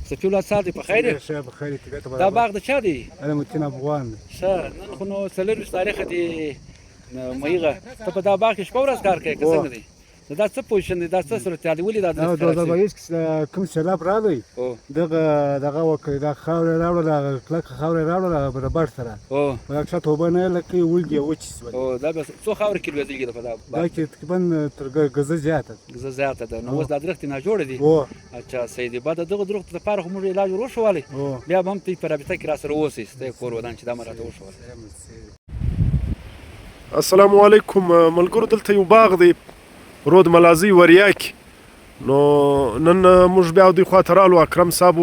صفي الله صاحب دی په خیر یې؟ ښه په خیر طبیعت دا برابر. باغ د چا دی؟ انا متین افغان دی. ښه نن خو نو 24 تاریخ دی مېغه ته په دا باغ کې شپه ورځ کار کوې که څنګه دی؟ نو دا څه پوزیشن دی دا څه صورتحال دی ولې دا دا 2022 کې کوم سیلاب راغی دغه وکړ دا خاورې راوړله هغه کلکه خاورې راوړله هغه ربړ سره دا ښه توبه نه لکه ولګې وچې شولې. دا بیا څو خاورې کې لوېدلې ده په دا دا کې تقریبا تر ګزه زیاته ده. ګزه زیاته ده نو اوس دا درختې ناجوړه دي. اچھا صحیح دی بعد دغه درختو لپاره خو موږ علاج ور وښولی بیا به هم ته په رابطه کې راسره اوسئ ستا کور ودان چې دا مې راته وښولی. السلام علیکم ملګرو دلته یو باغ دی رود ملازۍ وریا کې نو نن موږ بیا دوی خواته رالو اکرم صاحب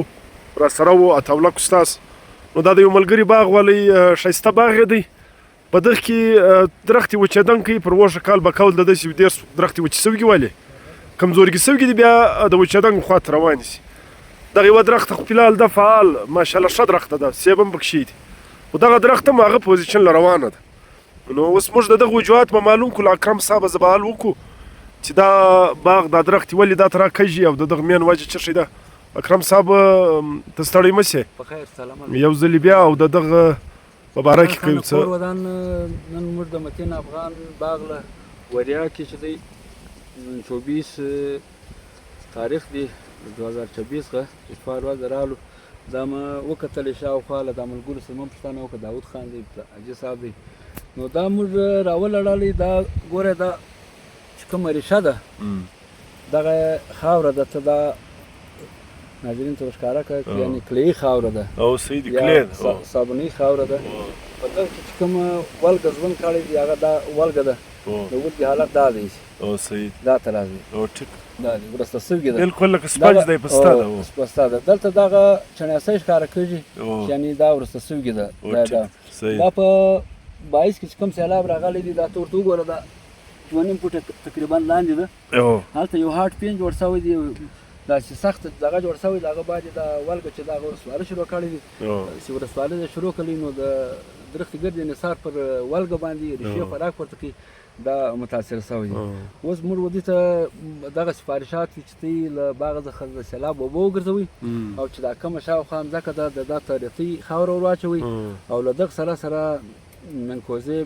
راسره و عطاولک استاذ نو دا د یو ملګري باغ والی ښایسته باغ دی په دغه کې درختې وچېدن کوي پر وښه کال به کول د داسې ډېر درختې وچې سوي ولې کمزورګي سوي دي بیا د وچېدن خواته روانې سي دغه یوه درخته خو فلحال ده فعال ماشاءالله ښه درخته ده سیب هم پکښې دي خو دغه درخت هم هغه پوزیشن له روانه ده نو اوس موږ د دغه وجوهات به معلوم کړو له اکرم صاحبه زه به حل وکړو چې دا باغ دا درخت ولې دا ته راکږي او د دغه مین وجه څه شی ده اکرم صاحب ته ستړی مه سې په خیر سلام یو ځلې بیا او د دغه په باره کې کوي کور ودان نن موږ د متین افغان باغ له وریا کې چې دی 24 تاریخ دی 2024 څخه اتفاق ورځ رالو دا مې وکتلې شاوخوا له دا ملګرو سره مې پوښتنه وکړه داود خان دی حاجي صاحب دی نو دا موږ راولړلې دا ګوره دا چې کومه ریشه ده دغه خاوره ده ته دا ناظرین ته ښکاره کړه یعنې کلیي خاوره ده او صحیح دی کلی ده صابوني خاوره ده په دغه کې چې کومه ولګه ژوند کړی دی هغه دا ولګه ده د ولګې حالت دا دی او صحیح دا ته راځي او ټیک دا دی ورسته سوي ده بالکل لکه سپنج دی پسته ده پسته ده دلته دغه چنیاسۍ ښکاره کېږي یعنې دا ورسته سوي ده دا په 22 کې چې کوم سیلاب راغلی دی دا ته ورته وګوره دا 2.5 فوټه تقریبا لاندې ده هلته یو هاټ پین جوړ شوی دی داسې سخت دغه جوړ شوی د هغه باندې دا ولګه چې دغه ولسوالي شروع کړې دي چې ولسوالي یې شروع کړي نو د درختې ګرد انحصار پر ولګه باندې ریښې خوراک ورته کوي دا متاثر شوی دی اوس موږ ودې ته دغه سفارشات چې ته له باغ څخه د سیلاب اوبه وګرځوئ او چې دا کومه شاوخوا مځکه ده د دا تاریخي خاوره ور واچوئ او له دغه سره منکوزې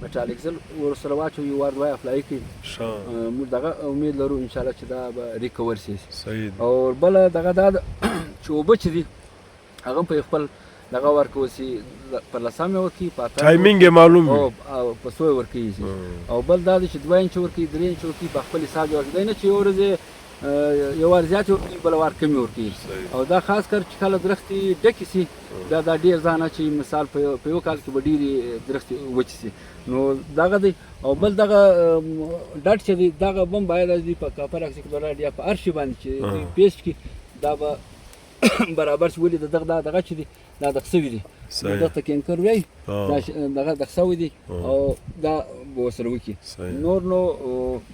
مټالیکزل ورسره واچوي وار دوه افلای کوي موږ دغه امید لرو انشاءالله چې دا به ریکور شي او بله دغه دا چې اوبه چې دي هغه په خپل دغه ورکوي شي پر لسمې ورکوي په ټایمینګ یې معلوم وي او په څو ورکوي شي او بل دا چې 2 انچ ورکوي 3 انچ ورکوي په خپل حساب ورکوي نه چې یو ورځ یو وار زیات ورکوي بله وار کمې ورکوي او دا خاص کر چې کله درختې ډکې شي بیا دا ډېر ځان چې مثال په یو کال کې به ډېرې درختې وچې شي نو دغه دی او بل دغه ډټ چې دی دغه بم باید په کاپر اکسیکلورایډ یا په هر شي باندې چې دوی پیسټ کړي دا به برابر شي ولې دغه چې دی دا دغه سوي دي دغه کینکر وی دغه دغه سوي دي او دا به ورسره وکړي نور نو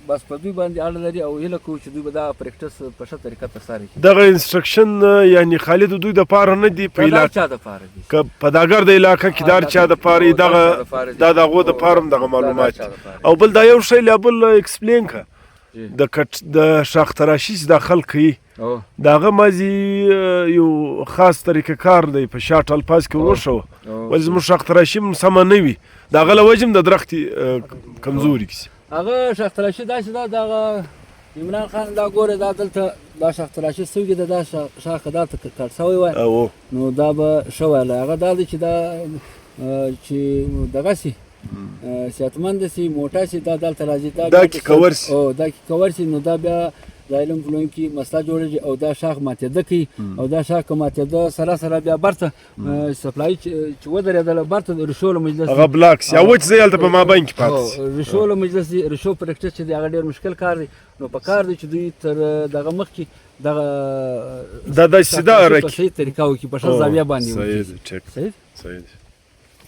بس په دوی باندې اړه لري او هیله کوو چې دوی به دا پریکټس په ښه طریقه ترسره کړي دغه انسټرکشن یعنی خالد دوی دپاره نه دي په علاقه چا دپاره دي که په داګر د علاقه کې دار چا دپاره دغه دا د هغو دپاره هم دغه معلومات او بل دا یو شی لا بل ایکسپلین که د شاخ تراشي چې دا خلک کوي د هغه مازې یو خاص طریقه کار دی په شاټ الفاظ کې وروښوه ولې زموږ شاخ تراشي هم سمه نه وي د هغه له وجې هم د درختې کمزوري کړي هغه شاخ تراشي داسې ده دغه عمران خان دا ګوره دا دلته دا شاخ تراشي سوي ده دا شاخه دلته کټ سوی وای نو دا به ښه ویلی هغه دا دی چې دا چې دغه سي صحتمند سي موټه سي دا دلته راځي دا کې کور سي دا کې کور سي نو دا بیا د علم پلوونکي مسله جوړېږي او دا شاخ ماتېده کوي او دا شاخ که ماتېده سره بیا برته سپلایي چې ودرېدله برته د ریښو له مجلس هغه بلاک سي او وچ ځای هلته په مابین کې پاتې سي ریښو له مجلس دي ریښو پرکټس چې دی هغه ډېر مشکل کار دی نو په کار دی چې دوی تر دغه مخکې دغه دا داسې سیده په صحیح طریقه وکړي په ښه زاویه باندې صحیح دی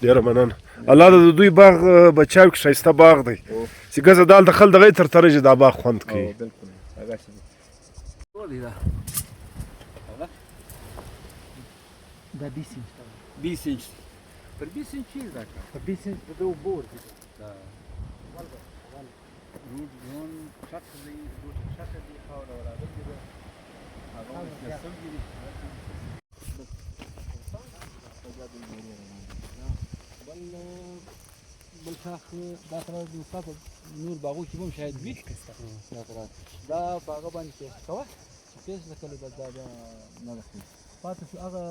ډېره مننه الله د دوی باغ بچاو کې ښایسته باغ دی چې ګزه دال د خل دغه تر ترجه دا باغ خوند کوي دا 20 انچ پر 20 انچ چیز دا پر 20 انچ په اوبو ورکوي دا روډ ځون شاته دی خاوره راغلې ده هغه سمږي بل شاخ دا سره د ستا په نور باغو کې به هم شاید وي دا په هغه باندې پیسه کوه چې پیسه کله به دا به نه رسېږي پاتې شو هغه